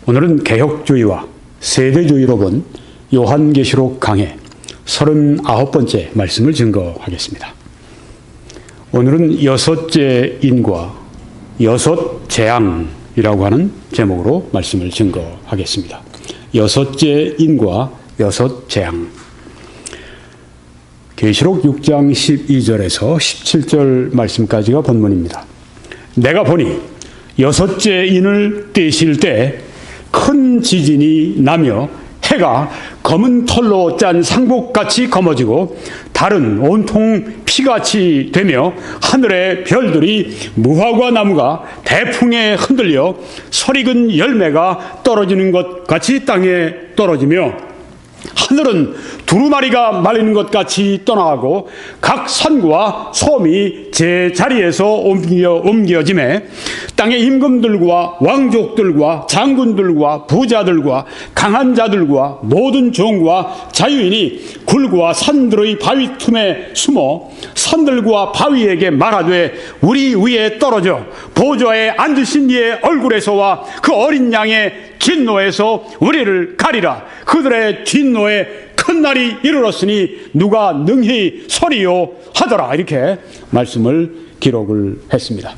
오늘은 개혁주의와 세대주의로 본 요한계시록 강해 39번째 말씀을 증거하겠습니다. 오늘은 여섯째 인과 여섯 재앙이라고 하는 제목으로 말씀을 증거하겠습니다. 여섯째 인과 여섯 재앙. 계시록 6장 12절에서 17절 말씀까지가 본문입니다. 내가 보니 여섯째 인을 떼실 때 큰 지진이 나며 해가 검은 털로 짠 상복같이 검어지고 달은 온통 피같이 되며 하늘의 별들이 무화과 나무가 대풍에 흔들려 설익은 열매가 떨어지는 것 같이 땅에 떨어지며 하늘은 두루마리가 말리는 것 같이 떠나가고 각 산과 섬이 제 자리에서 옮겨짐에 땅의 임금들과 왕족들과 장군들과 부자들과 강한 자들과 모든 종과 자유인이 굴과 산들의 바위 틈에 숨어 산들과 바위에게 말하되 우리 위에 떨어져 보좌에 앉으신 이의 얼굴에서와 그 어린 양의 진노에서 우리를 가리라. 그들의 진노에 큰 날이 이르렀으니 누가 능히 서리요 하더라. 이렇게 말씀을 기록을 했습니다.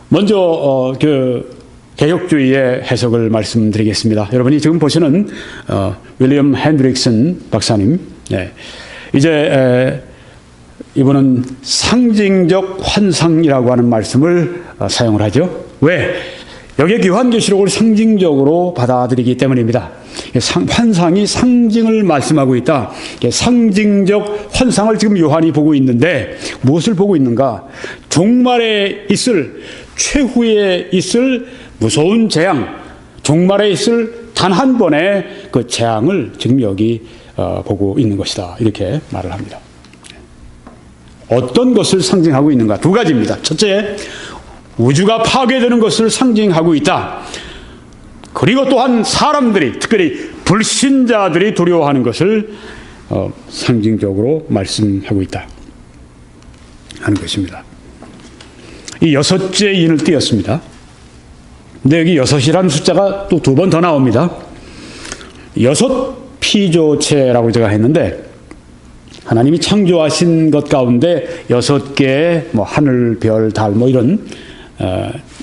먼저 개혁주의의 해석을 말씀드리겠습니다. 여러분이 지금 보시는 윌리엄 핸드릭슨 박사님, 이제 이분은 상징적 환상이라고 하는 말씀을 사용을 하죠. 왜? 여기에 요한계시록을 상징적으로 받아들이기 때문입니다. 환상이 상징을 말씀하고 있다. 상징적 환상을 지금 요한이 보고 있는데 무엇을 보고 있는가? 종말에 있을, 최후에 있을 무서운 재앙, 종말에 있을 단 한 번의 그 재앙을 지금 여기 보고 있는 것이다. 이렇게 말을 합니다. 어떤 것을 상징하고 있는가? 두 가지입니다. 첫째, 우주가 파괴되는 것을 상징하고 있다. 그리고 또한 사람들이, 특별히 불신자들이 두려워하는 것을 상징적으로 말씀하고 있다 하는 것입니다. 이 여섯째 인을 띄었습니다. 근데 여기 여섯이라는 숫자가 또 두 번 더 나옵니다. 여섯 피조체라고 제가 했는데 하나님이 창조하신 것 가운데 여섯 개의 하늘, 별, 달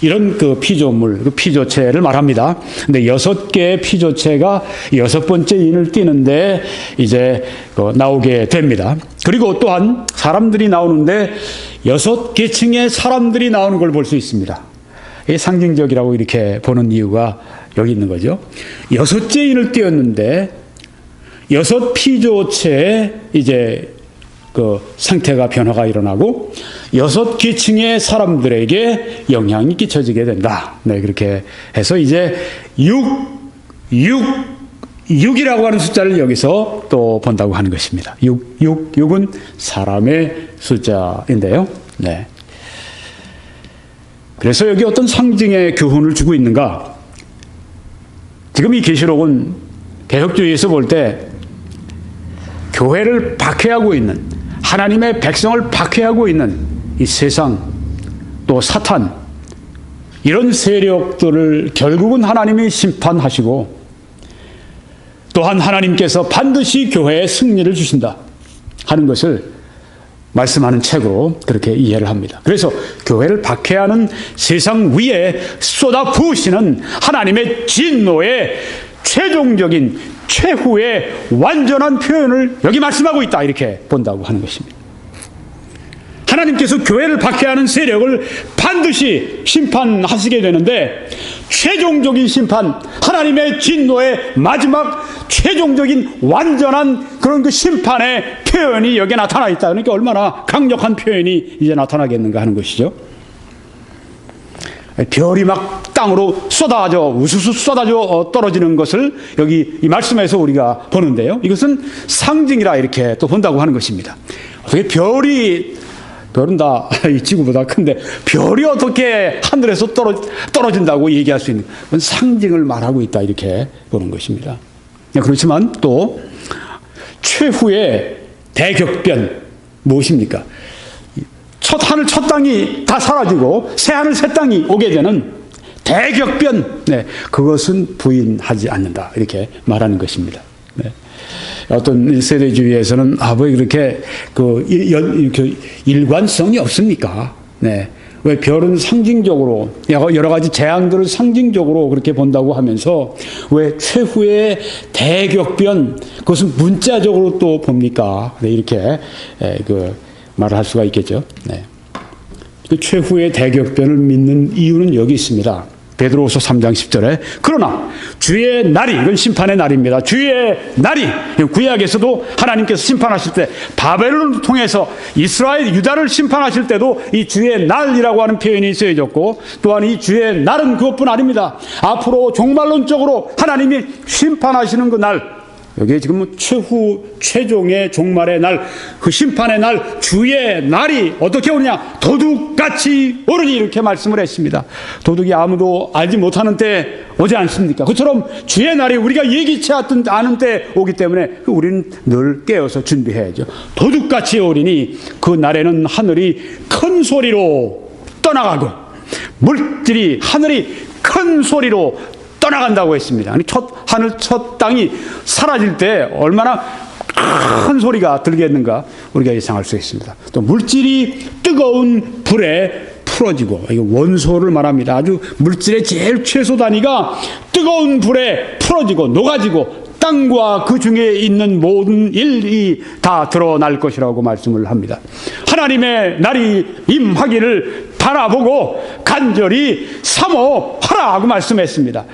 이런 그 피조물, 그 피조체를 말합니다. 근데 여섯 개의 피조체가 여섯 번째 인을 띄는데 이제 나오게 됩니다. 그리고 또한 사람들이 나오는데 여섯 계층의 사람들이 나오는 걸 볼 수 있습니다. 이게 상징적이라고 이렇게 보는 이유가 여기 있는 거죠. 여섯째 인을 띄었는데 여섯 피조체의 이제 그 상태가 변화가 일어나고 여섯 계층의 사람들에게 영향이 끼쳐지게 된다. 네, 그렇게 해서 이제 6이라고 하는 숫자를 여기서 또 본다고 하는 것입니다. 6은 사람의 숫자인데요. 네. 그래서 여기 어떤 상징의 교훈을 주고 있는가? 지금 이 계시록은 개혁주의에서 볼 때 교회를 박해하고 있는, 하나님의 백성을 박해하고 있는 이 세상, 또 사탄, 이런 세력들을 결국은 하나님이 심판하시고 또한 하나님께서 반드시 교회에 승리를 주신다 하는 것을 말씀하는 책으로 그렇게 이해를 합니다. 그래서 교회를 박해하는 세상 위에 쏟아부으시는 하나님의 진노의 최종적인 최후의 완전한 표현을 여기 말씀하고 있다, 이렇게 본다고 하는 것입니다. 하나님께서 교회를 박해하는 세력을 반드시 심판하시게 되는데 최종적인 심판, 하나님의 진노의 마지막 최종적인 완전한 그런 그 심판의 표현이 여기에 나타나 있다. 그러니까 얼마나 강력한 표현이 이제 나타나겠는가 하는 것이죠. 별이 막 땅으로 우수수 쏟아져 떨어지는 것을 여기 이 말씀에서 우리가 보는데요. 이것은 상징이라 이렇게 또 본다고 하는 것입니다. 어떻게 별은 다 이 지구보다 큰데 별이 어떻게 하늘에서 떨어진다고 얘기할 수 있는, 그건 상징을 말하고 있다, 이렇게 보는 것입니다. 그렇지만 또 최후의 대격변 무엇입니까? 첫 하늘 첫 땅이 다 사라지고 새 하늘 새 땅이 오게 되는 대격변, 네, 그것은 부인하지 않는다. 이렇게 말하는 것입니다. 네. 어떤 세대주의에서는 왜 그렇게 일관성이 없습니까? 네. 왜 별은 상징적으로 여러 가지 재앙들을 상징적으로 그렇게 본다고 하면서 왜 최후의 대격변 그것은 문자적으로 또 봅니까? 네, 이렇게 말을 할 수가 있겠죠. 네. 그 최후의 대격변을 믿는 이유는 여기 있습니다. 베드로후서 3장 10절에 그러나 주의 날이, 이건 심판의 날입니다. 주의 날이, 구약에서도 하나님께서 심판하실 때 바벨론을 통해서 이스라엘 유다를 심판하실 때도 이 주의 날이라고 하는 표현이 쓰여졌고, 또한 이 주의 날은 그것뿐 아닙니다. 앞으로 종말론적으로 하나님이 심판하시는 그 날, 여기에 지금 최종의 종말의 날, 그 심판의 날, 주의 날이 어떻게 오느냐? 도둑같이 오르니, 이렇게 말씀을 했습니다. 도둑이 아무도 알지 못하는 때 오지 않습니까? 그처럼 주의 날이 우리가 예기치 않은 때 오기 때문에 우리는 늘 깨어서 준비해야죠. 도둑같이 오리니 그 날에는 하늘이 큰 소리로 떠나가고 물질이 하늘이 큰 소리로 떠나간다고 했습니다. 하늘 첫 땅이 사라질 때 얼마나 큰 소리가 들겠는가 우리가 예상할 수 있습니다. 또 물질이 뜨거운 불에 풀어지고, 이거 원소를 말합니다. 아주 물질의 제일 최소 단위가 뜨거운 불에 풀어지고 녹아지고 땅과 그 중에 있는 모든 일이 다 드러날 것이라고 말씀을 합니다. 하나님의 날이 임하기를 바라보고 간절히 사모하라 하고 말씀했습니다.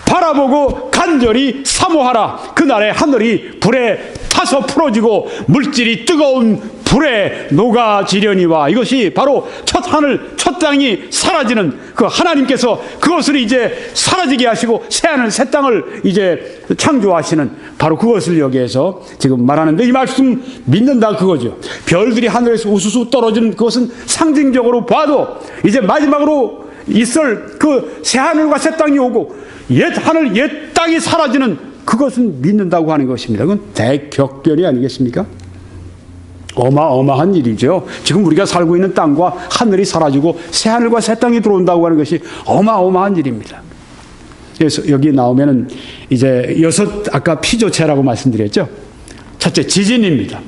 바라보고 간절히 사모하라. 그날에 하늘이 불에 타서 풀어지고 물질이 뜨거운 불에 녹아지려니와, 이것이 바로 첫 하늘 첫 땅이 사라지는 그 하나님께서 그것을 이제 사라지게 하시고 새 하늘 새 땅을 이제 창조하시는 바로 그것을 여기에서 지금 말하는데, 이 말씀 믿는다 그거죠. 별들이 하늘에서 우수수 떨어지는 그것은 상징적으로 봐도 이제 마지막으로 있을 그 새 하늘과 새 땅이 오고 옛 하늘 옛 땅이 사라지는 그것은 믿는다고 하는 것입니다. 그건 대격변이 아니겠습니까? 어마어마한 일이죠. 지금 우리가 살고 있는 땅과 하늘이 사라지고 새 하늘과 새 땅이 들어온다고 하는 것이 어마어마한 일입니다. 그래서 여기 나오면은 이제 아까 피조체라고 말씀드렸죠. 첫째 지진입니다.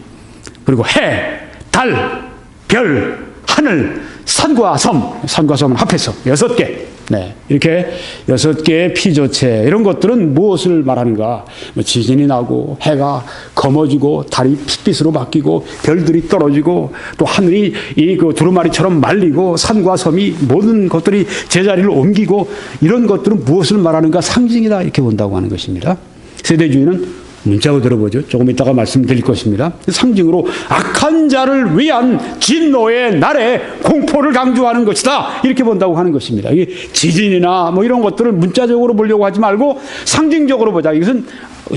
그리고 해, 달, 별, 하늘, 산과 섬은 합해서 6개. 네, 이렇게 6개의 피조체, 이런 것들은 무엇을 말하는가? 지진이 나고 해가 검어지고 달이 핏빛으로 바뀌고 별들이 떨어지고 또 하늘이 그 두루마리처럼 말리고 산과 섬이 모든 것들이 제자리를 옮기고, 이런 것들은 무엇을 말하는가? 상징이다, 이렇게 본다고 하는 것입니다. 세대주의는 문자로 들어보죠. 조금 이따가 말씀드릴 것입니다. 상징으로 악한 자를 위한 진노의 날에 공포를 강조하는 것이다, 이렇게 본다고 하는 것입니다. 이게 지진이나 뭐 이런 것들을 문자적으로 보려고 하지 말고 상징적으로 보자. 이것은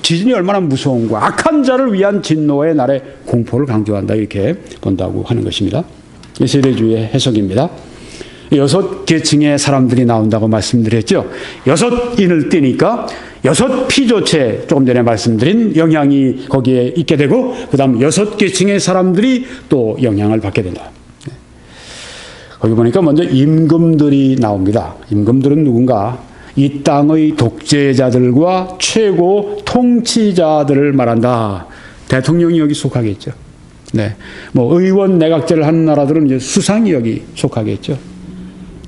지진이 얼마나 무서운가, 악한 자를 위한 진노의 날에 공포를 강조한다, 이렇게 본다고 하는 것입니다. 이 세대주의의 해석입니다. 6계층의 사람들이 나온다고 말씀드렸죠. 6인을 띄니까 6 피조체, 조금 전에 말씀드린 영향이 거기에 있게 되고, 그 다음 6계층의 사람들이 또 영향을 받게 된다. 거기 보니까 먼저 임금들이 나옵니다. 임금들은 누군가? 이 땅의 독재자들과 최고 통치자들을 말한다. 대통령이 여기 속하겠죠. 네. 뭐 의원 내각제를 하는 나라들은 이제 수상이 여기 속하겠죠.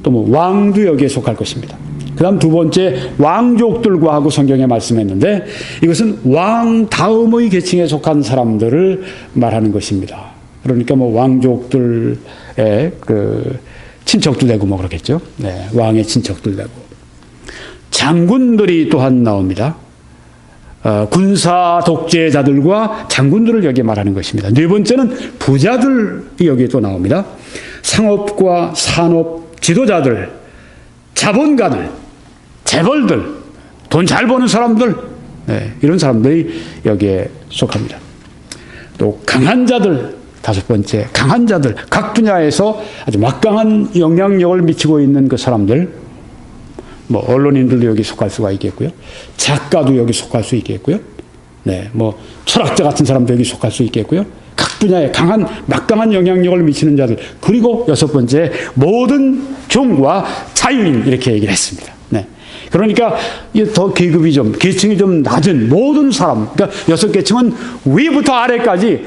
또 뭐 왕도 여기에 속할 것입니다. 그 다음 두 번째 왕족들과 하고 성경에 말씀했는데, 이것은 왕 다음의 계층에 속한 사람들을 말하는 것입니다. 그러니까 뭐 왕족들의 그 친척도 되고 뭐 그렇겠죠. 네, 왕의 친척도 되고. 장군들이 또한 나옵니다. 군사 독재자들과 장군들을 여기에 말하는 것입니다. 네 번째는 부자들이 여기에 또 나옵니다. 상업과 산업 지도자들, 자본가들, 재벌들, 돈 잘 버는 사람들, 네, 이런 사람들이 여기에 속합니다. 또 강한 자들, 5번째 강한 자들, 각 분야에서 아주 막강한 영향력을 미치고 있는 그 사람들, 뭐 언론인들도 여기 속할 수가 있겠고요. 작가도 여기 속할 수 있겠고요. 네, 뭐 철학자 같은 사람도 여기 속할 수 있겠고요. 각 분야에 막강한 영향력을 미치는 자들, 그리고 6번째 모든 종과 자유인, 이렇게 얘기를 했습니다. 그러니까 더 계급이 좀, 계층이 좀 낮은 모든 사람, 그러니까 6계층은 위부터 아래까지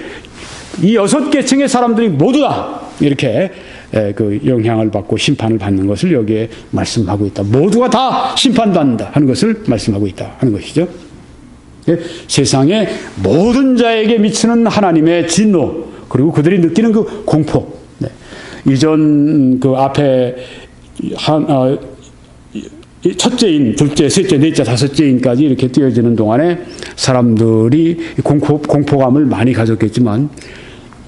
이 6계층의 사람들이 모두 다 이렇게 그 영향을 받고 심판을 받는 것을 여기에 말씀하고 있다. 모두가 다 심판받는다 하는 것을 말씀하고 있다 하는 것이죠. 세상의 모든 자에게 미치는 하나님의 진노, 그리고 그들이 느끼는 그 공포. 이전 그 앞에 첫째인, 둘째, 셋째, 넷째, 다섯째인까지 이렇게 띄어지는 동안에 사람들이 공포감을 많이 가졌겠지만,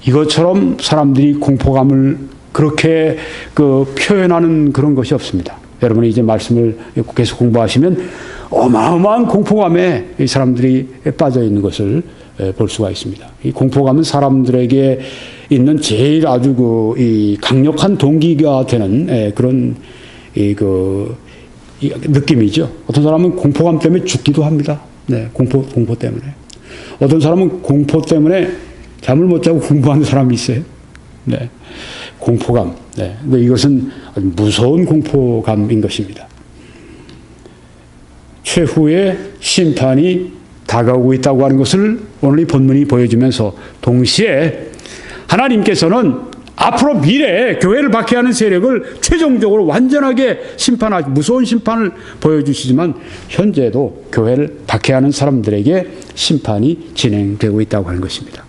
이것처럼 사람들이 공포감을 그렇게 그 표현하는 그런 것이 없습니다. 여러분이 이제 말씀을 계속 공부하시면 어마어마한 공포감에 이 사람들이 빠져 있는 것을 볼 수가 있습니다. 이 공포감은 사람들에게 있는 제일 아주 이 강력한 동기가 되는 그런 이 느낌이죠. 어떤 사람은 공포감 때문에 죽기도 합니다. 네, 공포 때문에. 어떤 사람은 공포 때문에 잠을 못 자고 공부하는 사람이 있어요. 네, 공포감. 네, 근데 이것은 아주 무서운 공포감인 것입니다. 최후의 심판이 다가오고 있다고 하는 것을 오늘 이 본문이 보여주면서, 동시에 하나님께서는 앞으로 미래에 교회를 박해하는 세력을 최종적으로 완전하게 심판하지, 무서운 심판을 보여주시지만 현재도 교회를 박해하는 사람들에게 심판이 진행되고 있다고 하는 것입니다.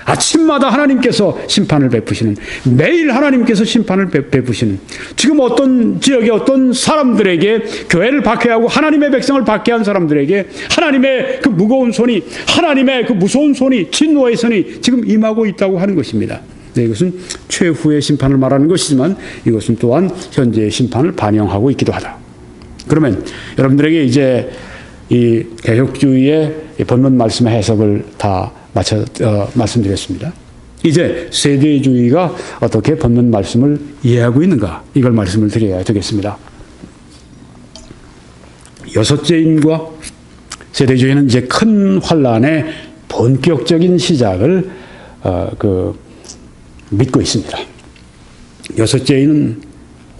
아침마다 하나님께서 심판을 베푸시는, 매일 하나님께서 심판을 베푸시는, 지금 어떤 지역의 어떤 사람들에게, 교회를 박해하고 하나님의 백성을 박해한 사람들에게 하나님의 그 무거운 손이, 하나님의 그 무서운 손이, 진노의 손이 지금 임하고 있다고 하는 것입니다. 네, 이것은 최후의 심판을 말하는 것이지만 이것은 또한 현재의 심판을 반영하고 있기도 하다. 그러면 여러분들에게 이제 이 개혁주의의 본문 말씀의 해석을 다 말씀드렸습니다. 이제 세대주의가 어떻게 본문 말씀을 이해하고 있는가, 이걸 말씀을 드려야 되겠습니다. 여섯째인과 세대주의는 이제 큰 환란의 본격적인 시작을 믿고 있습니다. 여섯째인은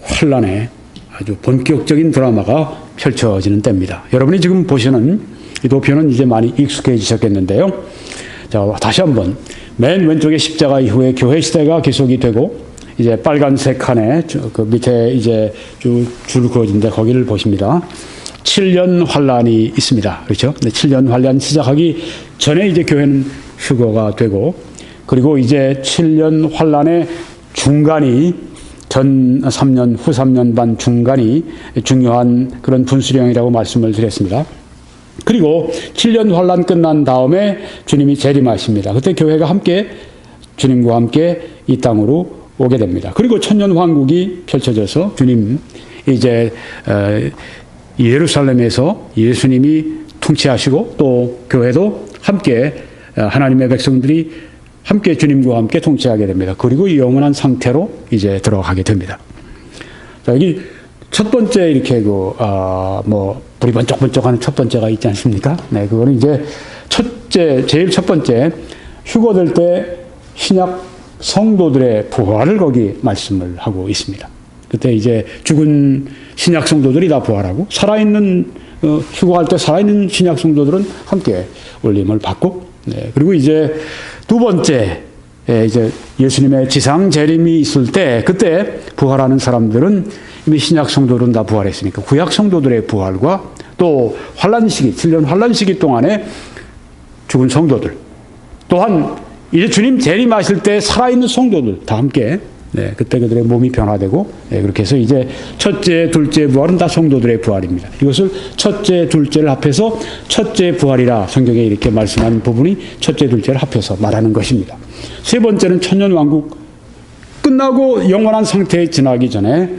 환란의 아주 본격적인 드라마가 펼쳐지는 때입니다. 여러분이 지금 보시는 이 도표는 이제 많이 익숙해지셨겠는데요. 자, 다시 한번 맨 왼쪽에 십자가 이후에 교회 시대가 계속이 되고, 이제 빨간색 칸에 그 밑에 이제 쭉 줄 그어진데 거기를 보십니다. 7년 환란이 있습니다. 그렇죠? 7년 환란 시작하기 전에 이제 교회는 휴거가 되고, 그리고 이제 7년 환란의 중간이 전 3년, 후 3년 반 중간이 중요한 그런 분수령이라고 말씀을 드렸습니다. 그리고 7년 환란 끝난 다음에 주님이 재림하십니다. 그때 교회가 함께 주님과 함께 이 땅으로 오게 됩니다. 그리고 천년 왕국이 펼쳐져서 주님 이제 예루살렘에서 예수님이 통치하시고, 또 교회도 함께 하나님의 백성들이 함께 주님과 함께 통치하게 됩니다. 그리고 이 영원한 상태로 이제 들어가게 됩니다. 자, 여기 첫 번째 이렇게 불이 번쩍번쩍하는 첫 번째가 있지 않습니까? 네, 그거는 이제 제일 첫 번째, 휴거될 때 신약 성도들의 부활을 거기 말씀을 하고 있습니다. 그때 이제 죽은 신약 성도들이 다 부활하고, 살아있는, 휴거할 때 살아있는 신약 성도들은 함께 올림을 받고, 네, 그리고 이제 두 번째, 이제 예수님의 지상 재림이 있을 때, 그때 부활하는 사람들은 이미 신약 성도들은 다 부활했으니까 구약 성도들의 부활과, 또 환란 시기, 7년 환란 시기 동안에 죽은 성도들, 또한 이제 주님 재림하실 때 살아있는 성도들 다 함께, 네, 그때 그들의 몸이 변화되고, 네, 그렇게 해서 이제 첫째, 둘째 부활은 다 성도들의 부활입니다. 이것을 첫째, 둘째를 합해서 첫째 부활이라 성경에 이렇게 말씀하는 부분이 첫째, 둘째를 합해서 말하는 것입니다. 세 번째는 천년왕국 끝나고 영원한 상태에 지나기 전에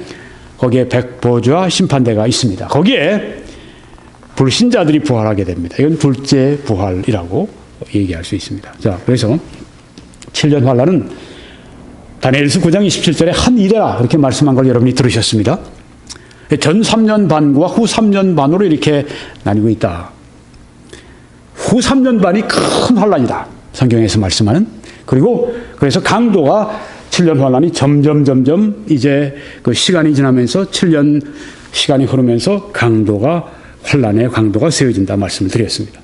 거기에 백보좌 심판대가 있습니다. 거기에 불신자들이 부활하게 됩니다. 이건 둘째 부활이라고 얘기할 수 있습니다. 자, 그래서 7년 환란은 다니엘서 9장 27절에 한 이래라, 이렇게 말씀한 걸 여러분이 들으셨습니다. 전 3년 반과 후 3년 반으로 이렇게 나뉘고 있다. 후 3년 반이 큰 환란이다, 성경에서 말씀하는. 그리고 그래서 강도가 7년 환란이 점점 이제 그 시간이 지나면서 7년 시간이 흐르면서 환란의 강도가 세워진다 말씀을 드렸습니다.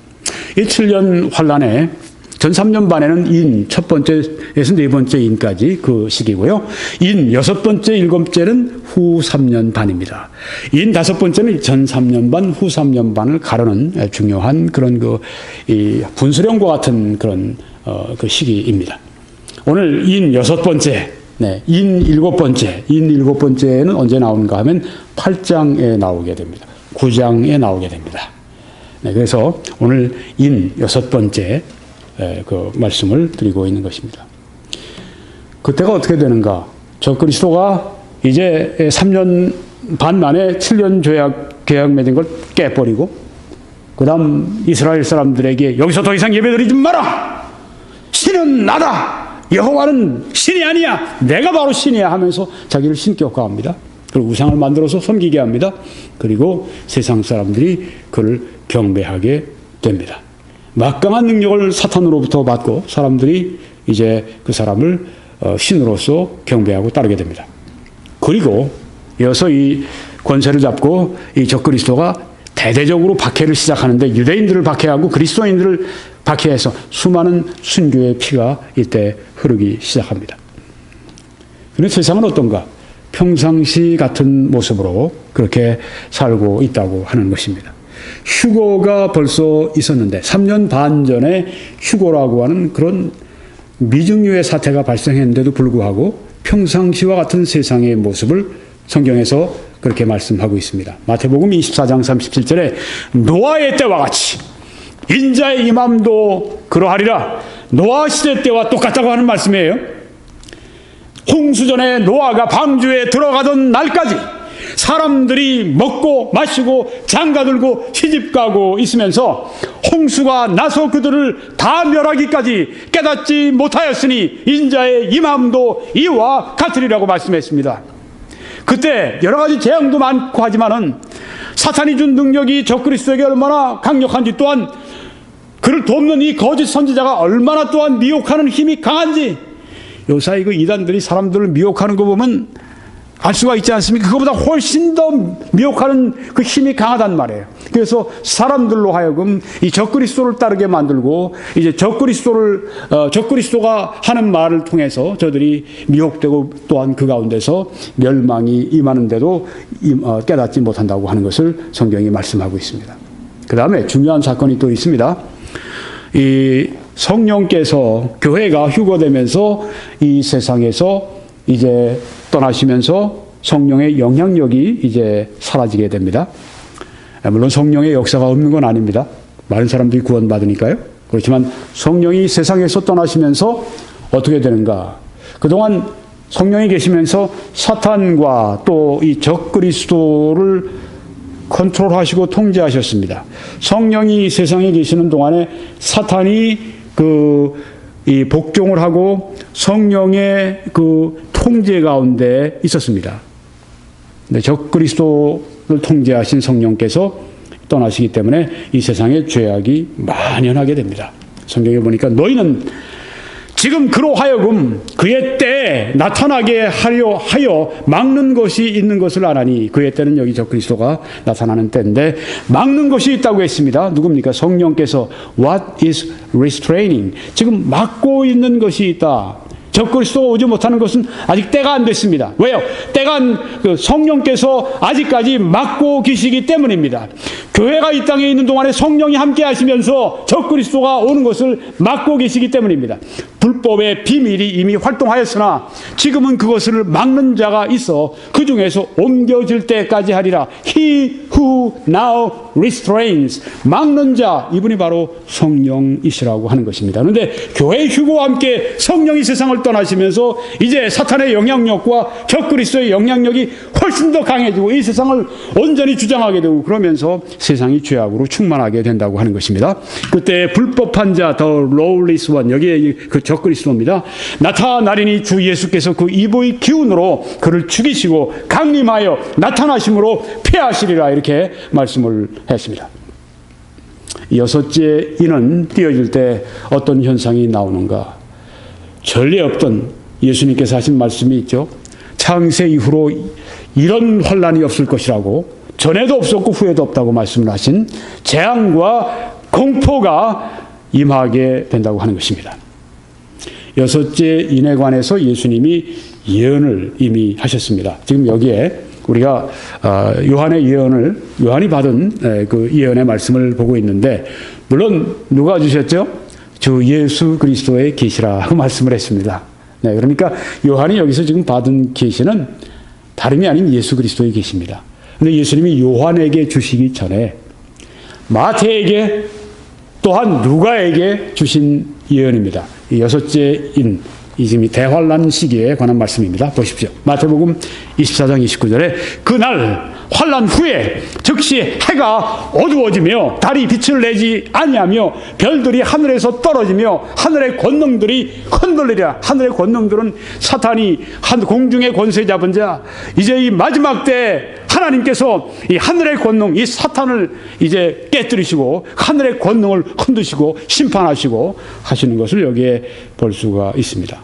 이 7년 환란에 전 3년 반에는 인 첫 번째에서 네 번째 인까지 그 시기고요. 인 여섯 번째, 일곱 번째는 후 3년 반입니다. 인 다섯 번째는 전 3년 반, 후 3년 반을 가르는 중요한 그런 이 분수령과 같은 그런 그 시기입니다. 오늘 인 여섯 번째, 인 일곱 번째는 언제 나오는가 하면 8장에 나오게 됩니다. 9장에 나오게 됩니다. 그래서 오늘 인 여섯 번째 그 말씀을 드리고 있는 것입니다. 그때가 어떻게 되는가? 적그리스도가 이제 3년 반 만에 7년 계약 맺은 걸 깨버리고, 그 다음 이스라엘 사람들에게 여기서 더 이상 예배드리지 마라! 신은 나다! 여호와는 신이 아니야! 내가 바로 신이야! 하면서 자기를 신격화합니다. 그리고 우상을 만들어서 섬기게 합니다. 그리고 세상 사람들이 그를 경배하게 됩니다. 막강한 능력을 사탄으로부터 받고 사람들이 이제 그 사람을 신으로서 경배하고 따르게 됩니다. 그리고 이어서 이 권세를 잡고 이 적그리스도가 대대적으로 박해를 시작하는데, 유대인들을 박해하고 그리스도인들을 박해해서 수많은 순교의 피가 이때 흐르기 시작합니다. 그런데 세상은 어떤가? 평상시 같은 모습으로 그렇게 살고 있다고 하는 것입니다. 휴거가 벌써 있었는데 3년 반 전에 휴거라고 하는 그런 미증유의 사태가 발생했는데도 불구하고 평상시와 같은 세상의 모습을 성경에서 그렇게 말씀하고 있습니다. 마태복음 24장 37절에 노아의 때와 같이 인자의 임함도 그러하리라. 노아 시대 때와 똑같다고 하는 말씀이에요. 홍수전에 노아가 방주에 들어가던 날까지 사람들이 먹고 마시고 장가들고 시집가고 있으면서 홍수가 나서 그들을 다 멸하기까지 깨닫지 못하였으니 인자의 임함도 이와 같으리라고 말씀했습니다. 그때 여러 가지 재앙도 많고 하지만은 사탄이 준 능력이 적그리스도에게 얼마나 강력한지, 또한 그를 돕는 이 거짓 선지자가 얼마나 또한 미혹하는 힘이 강한지, 요사이 그 이단들이 사람들을 미혹하는 거 보면 알 수가 있지 않습니까? 그거보다 훨씬 더 미혹하는 그 힘이 강하단 말이에요. 그래서 사람들로 하여금 이 적그리스도를 따르게 만들고, 이제 적그리스도가 하는 말을 통해서 저들이 미혹되고, 또한 그 가운데서 멸망이 임하는데도 깨닫지 못한다고 하는 것을 성경이 말씀하고 있습니다. 그 다음에 중요한 사건이 또 있습니다. 이 성령께서 교회가 휴거되면서 이 세상에서 이제 떠나시면서 성령의 영향력이 이제 사라지게 됩니다. 물론 성령의 역사가 없는 건 아닙니다. 많은 사람들이 구원받으니까요. 그렇지만 성령이 세상에서 떠나시면서 어떻게 되는가? 그동안 성령이 계시면서 사탄과 또 이 적그리스도를 컨트롤하시고 통제하셨습니다. 성령이 세상에 계시는 동안에 사탄이 이 복종을 하고 성령의 그 통제 가운데 있었습니다. 근데 적그리스도를 통제하신 성령께서 떠나시기 때문에 이 세상에 죄악이 만연하게 됩니다. 성경에 보니까 너희는 지금 그로 하여금 그의 때에 나타나게 하려 하여 막는 것이 있는 것을 아나니, 그의 때는 여기 적그리스도가 나타나는 때인데 막는 것이 있다고 했습니다. 누굽니까? 성령께서 what is restraining, 지금 막고 있는 것이 있다. 적그리스도가 오지 못하는 것은 아직 때가 안 됐습니다. 왜요? 때가 성령께서 아직까지 막고 계시기 때문입니다. 교회가 이 땅에 있는 동안에 성령이 함께 하시면서 적그리스도가 오는 것을 막고 계시기 때문입니다. 불법의 비밀이 이미 활동하였으나 지금은 그것을 막는 자가 있어 그 중에서 옮겨질 때까지 하리라. He who now restrains, 막는 자, 이분이 바로 성령이시라고 하는 것입니다. 그런데 교회 휴거와 함께 성령이 세상을 떠나시면서 이제 사탄의 영향력과 적그리스도의 영향력이 훨씬 더 강해지고 이 세상을 온전히 주장하게 되고, 그러면서 세상이 죄악으로 충만하게 된다고 하는 것입니다. 그때 불법한 자, the lawless one, 여기에 그 적그리스도입니다. 나타나리니 주 예수께서 그 이보의 기운으로 그를 죽이시고 강림하여 나타나심으로 패하시리라, 이렇게 말씀을 했습니다. 여섯째 인은 띄어질 때 어떤 현상이 나오는가? 전례 없던 예수님께서 하신 말씀이 있죠. 창세 이후로 이런 환란이 없을 것이라고, 전에도 없었고 후에도 없다고 말씀을 하신 재앙과 공포가 임하게 된다고 하는 것입니다. 여섯째 인에 관해서 예수님이 예언을 이미 하셨습니다. 지금 여기에 우리가 요한의 예언을, 요한이 받은 그 예언의 말씀을 보고 있는데, 물론 누가 주셨죠? 주 예수 그리스도의 계시라고 말씀을 했습니다. 네, 그러니까 요한이 여기서 지금 받은 계시는 다름이 아닌 예수 그리스도의 계시입니다. 그런데 예수님이 요한에게 주시기 전에 마태에게 또한 누가에게 주신 예언입니다. 이 여섯째 인, 이 지금 대환란 시기에 관한 말씀입니다. 보십시오. 마태복음 24장 29절에 그날 환란 후에 즉시 해가 어두워지며 달이 빛을 내지 아니하며 별들이 하늘에서 떨어지며 하늘의 권능들이 흔들리리라. 하늘의 권능들은 사탄이 공중의 권세 잡은 자, 이제 이 마지막 때 하나님께서 이 하늘의 권능, 이 사탄을 이제 깨뜨리시고 하늘의 권능을 흔드시고 심판하시고 하시는 것을 여기에 볼 수가 있습니다.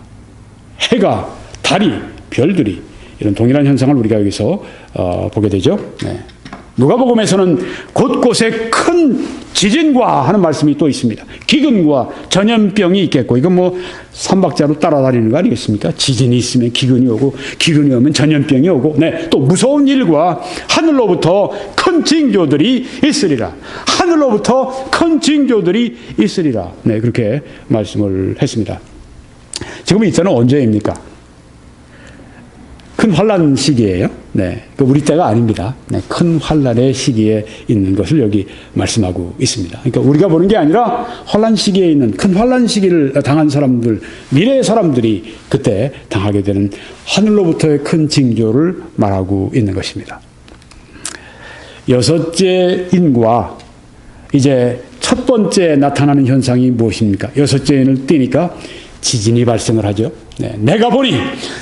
해가, 달이, 별들이 이런 동일한 현상을 우리가 여기서 보게 되죠. 네. 누가복음에서는 곳곳에 큰 지진과 하는 말씀이 또 있습니다. 기근과 전염병이 있겠고, 이건 뭐 삼박자로 따라다니는 거 아니겠습니까? 지진이 있으면 기근이 오고, 기근이 오면 전염병이 오고, 네, 또 무서운 일과 하늘로부터 큰 징조들이 있으리라. 하늘로부터 큰 징조들이 있으리라. 네, 그렇게 말씀을 했습니다. 지금 이때는 언제입니까? 큰 환란 시기예요. 네, 우리 때가 아닙니다. 네, 큰 환란의 시기에 있는 것을 여기 말씀하고 있습니다. 그러니까 우리가 보는 게 아니라 환란 시기에 있는, 큰 환란 시기를 당한 사람들, 미래의 사람들이 그때 당하게 되는 하늘로부터의 큰 징조를 말하고 있는 것입니다. 여섯째 인과 이제 첫 번째 나타나는 현상이 무엇입니까? 여섯째 인을 띄니까 지진이 발생을 하죠. 네, 내가 보니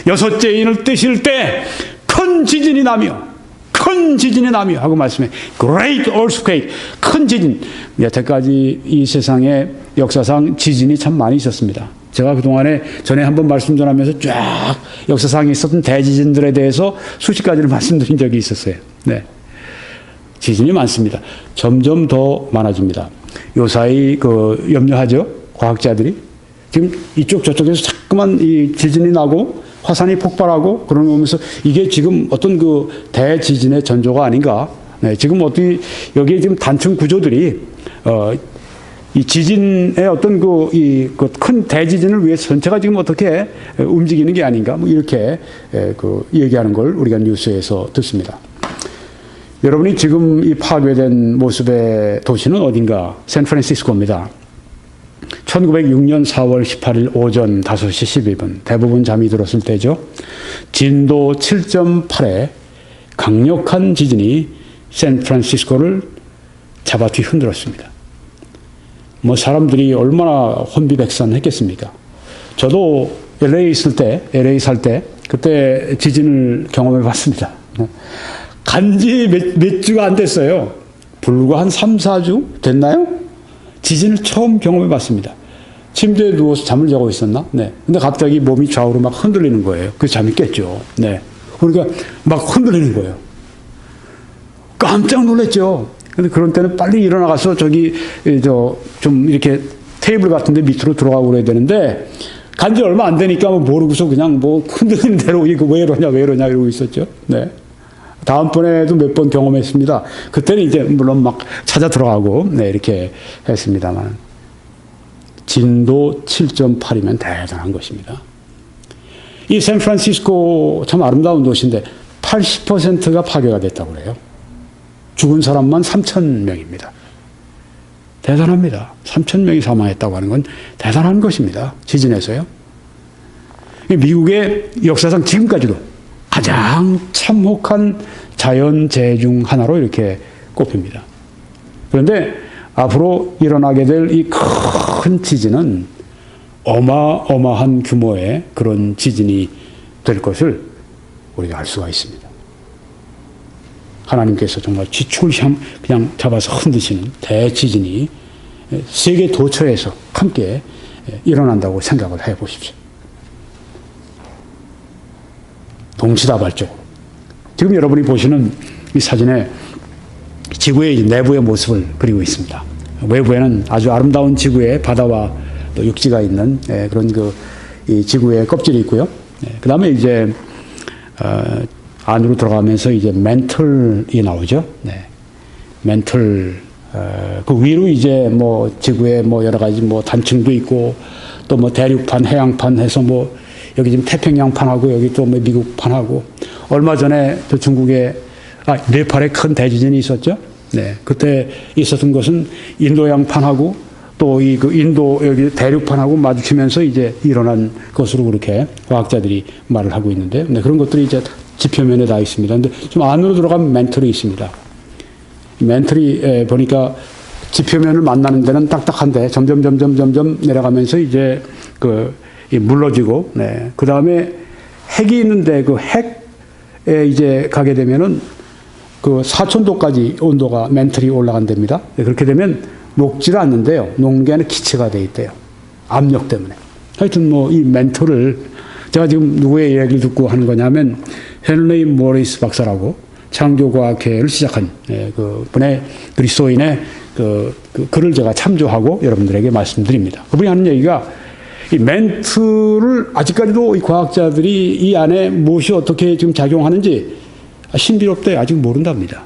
여섯째 인을 뜨실 때 큰 지진이 나며 하고 말씀해. Great earthquake, 큰 지진. 여태까지 이 세상의 역사상 지진이 참 많이 있었습니다. 제가 그동안에 전에 한번 말씀 전하면서 쫙 역사상에 있었던 대지진들에 대해서 수십 가지를 말씀드린 적이 있었어요. 네, 지진이 많습니다. 점점 더 많아집니다. 요사이 염려하죠, 과학자들이. 지금 이쪽 저쪽에서 자꾸만 이 지진이 나고 화산이 폭발하고 그러는 거 보면서 이게 지금 어떤 그 대지진의 전조가 아닌가. 네, 지금 어떻게 여기에 지금 단층 구조들이 이 지진의 어떤 큰 대지진을 위해서 전체가 지금 어떻게 움직이는 게 아닌가. 뭐 이렇게 얘기하는 걸 우리가 뉴스에서 듣습니다. 여러분이 지금 이 파괴된 모습의 도시는 어딘가? 샌프란시스코입니다. 1906년 4월 18일 오전 5시 12분, 대부분 잠이 들었을 때죠. 진도 7.8의 강력한 지진이 샌프란시스코를 잡아뒤 흔들었습니다. 뭐 사람들이 얼마나 혼비백산했겠습니까? 저도 LA 살 때 그때 지진을 경험해 봤습니다. 간지 몇 주가 안 됐어요. 불과 한 3, 4주 됐나요? 지진을 처음 경험해 봤습니다. 침대에 누워서 잠을 자고 있었나? 네. 근데 갑자기 몸이 좌우로 막 흔들리는 거예요. 그래서 잠이 깼죠. 네. 그러니까 막 흔들리는 거예요. 깜짝 놀랐죠. 근데 그런 때는 빨리 일어나가서 좀 이렇게 테이블 같은 데 밑으로 들어가고 그래야 되는데, 간지 얼마 안 되니까 모르고서 그냥 흔들리는 대로 이거 왜 이러냐 이러고 있었죠. 네. 다음번에도 몇 번 경험했습니다. 그때는 이제 물론 막 찾아 들어가고, 네, 이렇게 했습니다만. 진도 7.8이면 대단한 것입니다. 이 샌프란시스코 참 아름다운 도시인데 80%가 파괴가 됐다고 그래요. 죽은 사람만 3,000명입니다. 대단합니다. 3,000명이 사망했다고 하는 건 대단한 것입니다. 지진에서요. 미국의 역사상 지금까지도 가장 참혹한 자연재해 중 하나로 이렇게 꼽힙니다. 그런데 앞으로 일어나게 될 이 큰 지진은 어마어마한 규모의 그런 지진이 될 것을 우리가 알 수가 있습니다. 하나님께서 정말 지축을 그냥 잡아서 흔드시는 대지진이 세계 도처에서 함께 일어난다고 생각을 해 보십시오. 동시다발적으로. 지금 여러분이 보시는 이 사진에 지구의 내부의 모습을 그리고 있습니다. 외부에는 아주 아름다운 지구의 바다와 또 육지가 있는 그런 이 지구의 껍질이 있고요. 그 다음에 이제 안으로 들어가면서 이제 맨틀이 나오죠. 맨틀 그 위로 이제 뭐 지구의 뭐 여러 가지 뭐 단층도 있고 또 뭐 대륙판, 해양판 해서 뭐 여기 지금 태평양판하고 여기 또 뭐 미국판하고 얼마 전에 또 중국에 네팔에 큰 대지진이 있었죠. 그때 있었던 것은 인도양판하고 또 이 그 인도 여기 대륙판하고 마주치면서 이제 일어난 것으로 그렇게 과학자들이 말을 하고 있는데, 그런 것들이 이제 지표면에 다 있습니다. 근데 좀 안으로 들어가면 맨틀이 있습니다. 맨틀이 보니까 지표면을 만나는 데는 딱딱한데 점점 내려가면서 이제 물러지고, 그 다음에 핵이 있는데 그 핵에 이제 가게 되면은 4,000도까지 온도가 맨틀이 올라간답니다. 그렇게 되면 녹지를 않는데요. 녹는 게 아니라 기체가 돼 있대요. 압력 때문에. 하여튼 뭐 이 맨틀을 제가 지금 누구의 이야기를 듣고 하는 거냐면 헨리 모리스 박사라고 창조과학회를 시작한 그 분의 그리스도인의 그 글을 제가 참조하고 여러분들에게 말씀드립니다. 그분이 하는 얘기가 이 맨틀을 아직까지도 이 과학자들이 이 안에 무엇이 어떻게 지금 작용하는지 신비롭대 아직 모른답니다.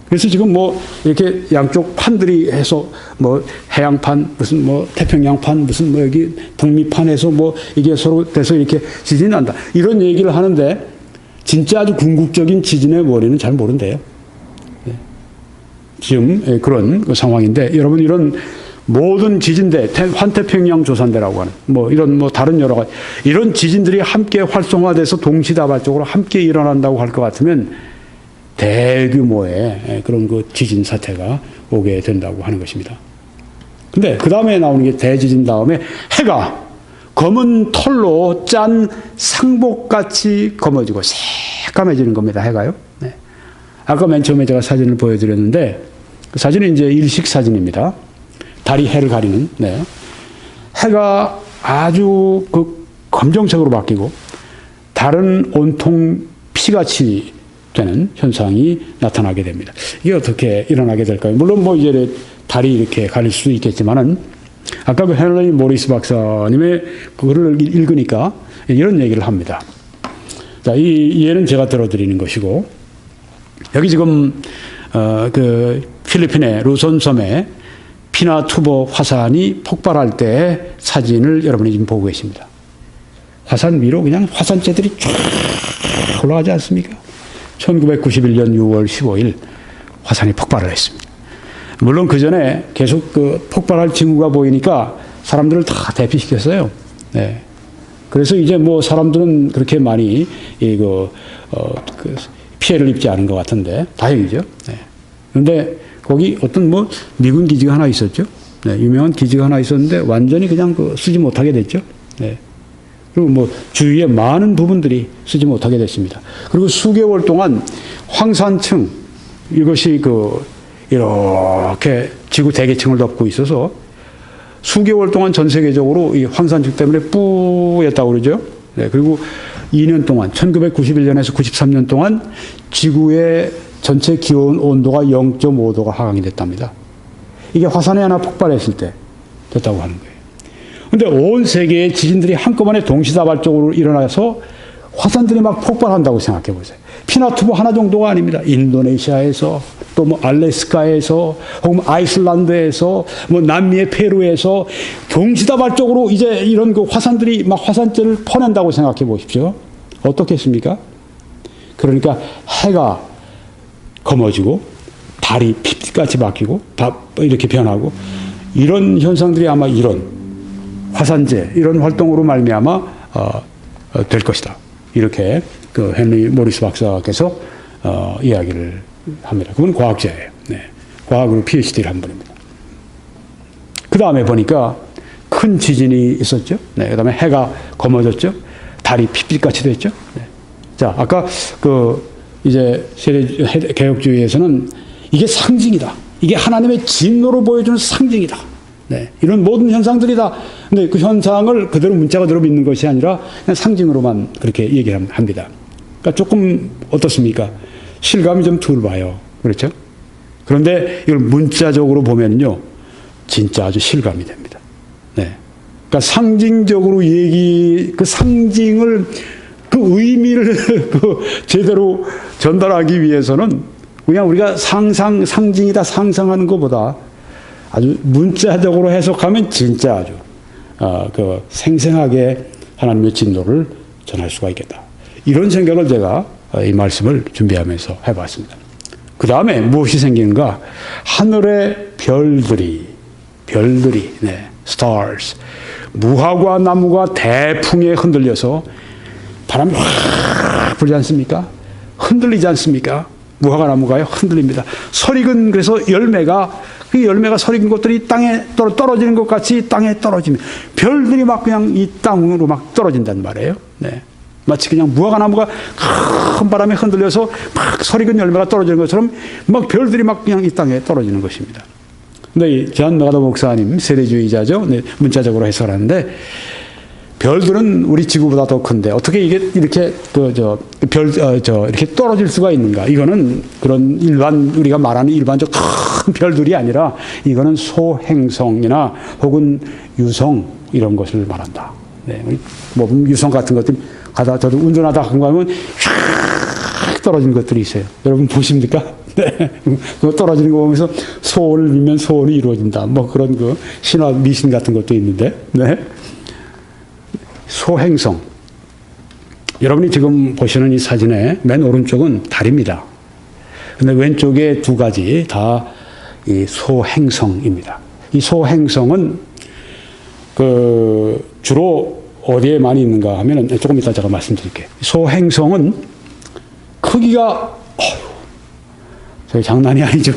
그래서 지금 뭐 이렇게 양쪽 판들이 해서 뭐 해양판 무슨 뭐 태평양판 무슨 뭐 여기 북미판에서 뭐 이게 서로 돼서 이렇게 지진이 난다 이런 얘기를 하는데 진짜 아주 궁극적인 지진의 원인은 잘 모른대요. 지금 그런 상황인데 여러분 이런 모든 지진대 환태평양 조산대라고 하는 뭐 이런 뭐 다른 여러 가지 이런 지진들이 함께 활성화돼서 동시다발적으로 함께 일어난다고 할 것 같으면 대규모의 그런 그 지진 사태가 오게 된다고 하는 것입니다. 근데 그 다음에 나오는 게 대지진 다음에 해가 검은 털로 짠 상복같이 검어지고 새까매지는 겁니다. 해가요. 아까 맨 처음에 제가 사진을 보여드렸는데 그 사진은 이제 일식 사진입니다. 달이 해를 가리는. 해가 아주 그 검정색으로 바뀌고 달은 온통 피같이 되는 현상이 나타나게 됩니다. 이게 어떻게 일어나게 될까요? 물론 뭐 이제 달이 이렇게 가릴 수도 있겠지만은 아까 그 헨리 모리스 박사님의 글을 읽으니까 이런 얘기를 합니다. 자, 이 예는 제가 들어드리는 것이고 여기 지금 그 필리핀의 루손섬에 피나투보 화산이 폭발할 때 사진을 여러분이 지금 보고 계십니다. 화산 위로 그냥 화산재들이 쫙 올라가지 않습니까? 1991년 6월 15일 화산이 폭발을 했습니다. 물론 그 전에 계속 그 폭발할 징후가 보이니까 사람들을 다 대피시켰어요. 그래서 이제 뭐 사람들은 그렇게 많이 피해를 입지 않은 것 같은데 다행이죠. 그런데 거기 어떤 뭐 미군 기지가 하나 있었죠. 유명한 기지가 하나 있었는데 완전히 그냥 쓰지 못하게 됐죠. 그리고 뭐 주위에 많은 부분들이 쓰지 못하게 됐습니다. 그리고 수개월 동안 황산층 이것이 이렇게 지구 대기층을 덮고 있어서 수개월 동안 전 세계적으로 이 황산층 때문에 뿌였다고 그러죠. 그리고 2년 동안 1991년에서 93년 동안 지구의 전체 기온 온도가 0.5도가 하강이 됐답니다. 이게 화산이 하나 폭발했을 때 됐다고 하는 거예요. 근데 온 세계의 지진들이 한꺼번에 동시다발적으로 일어나서 화산들이 막 폭발한다고 생각해 보세요. 피나투보 하나 정도가 아닙니다. 인도네시아에서 또 뭐 알래스카에서 혹은 아이슬란드에서 뭐 남미의 페루에서 동시다발적으로 이제 이런 그 화산들이 막 화산재를 퍼낸다고 생각해 보십시오. 어떻겠습니까? 그러니까 해가 검어지고 달이 핏빛같이 바뀌고 이렇게 변하고 이런 현상들이 아마 이런 화산재 이런 활동으로 말미암아 될 것이다. 이렇게 그 헨리 모리스 박사께서 이야기를 합니다. 그분 과학자예요. 과학으로 PhD를 한 분입니다. 그 다음에 보니까 큰 지진이 있었죠. 그 다음에 해가 검어졌죠. 달이 핏빛같이 됐죠. 자, 아까 이제 세대 개혁주의에서는 이게 상징이다. 이게 하나님의 진노로 보여주는 상징이다. 이런 모든 현상들이 다, 근데 그 현상을 그대로 문자 그대로 믿는 것이 아니라 그냥 상징으로만 그렇게 얘기를 합니다. 그러니까 조금 어떻습니까? 실감이 좀 덜 와요. 그렇죠? 그런데 이걸 문자적으로 보면요, 진짜 아주 실감이 됩니다. 네. 그러니까 상징적으로 그 상징을, 그 의미를 제대로 전달하기 위해서는 그냥 우리가 상징이다 상상하는 것보다 아주 문자적으로 해석하면 진짜 아주 생생하게 하나님의 진노를 전할 수가 있겠다. 이런 생각을 제가 이 말씀을 준비하면서 해봤습니다. 그 다음에 무엇이 생기는가? 하늘의 별들이, 네, stars, 무화과 나무가 대풍에 흔들려서 바람이 확 불지 않습니까? 흔들리지 않습니까? 무화과 나무가요, 흔들립니다. 설익은 그래서 그 열매가 설익은 것들이 땅에 떨어지는 것 같이 땅에 떨어집니다. 별들이 막 그냥 이 땅으로 막 떨어진단 말이에요. 네. 마치 그냥 무화과 나무가 큰 바람에 흔들려서 막 설익은 열매가 떨어지는 것처럼 막 별들이 막 그냥 이 땅에 떨어지는 것입니다. 근데 이 존 메가더 목사님, 세대주의자죠. 네, 문자적으로 해석하는데, 별들은 우리 지구보다 더 큰데 어떻게 이게 이렇게 이렇게 떨어질 수가 있는가? 이거는 그런 우리가 말하는 일반적 큰 별들이 아니라 이거는 소행성이나 혹은 유성 이런 것을 말한다. 네, 뭐 유성 같은 것들 저도 운전하다 가면 휙 떨어지는 것들이 있어요. 여러분 보십니까? 네, 그거 떨어지는 거 보면서 소원을 빌면 소원이 이루어진다. 뭐 그런 신화 미신 같은 것도 있는데, 네. 소행성. 여러분이 지금 보시는 이 사진의 맨 오른쪽은 달입니다. 근데 왼쪽에 두 가지 다 이 소행성입니다. 이 소행성은 주로 어디에 많이 있는가 하면은 조금 이따 제가 말씀드릴게요. 소행성은 크기가 저희 장난이 아니죠.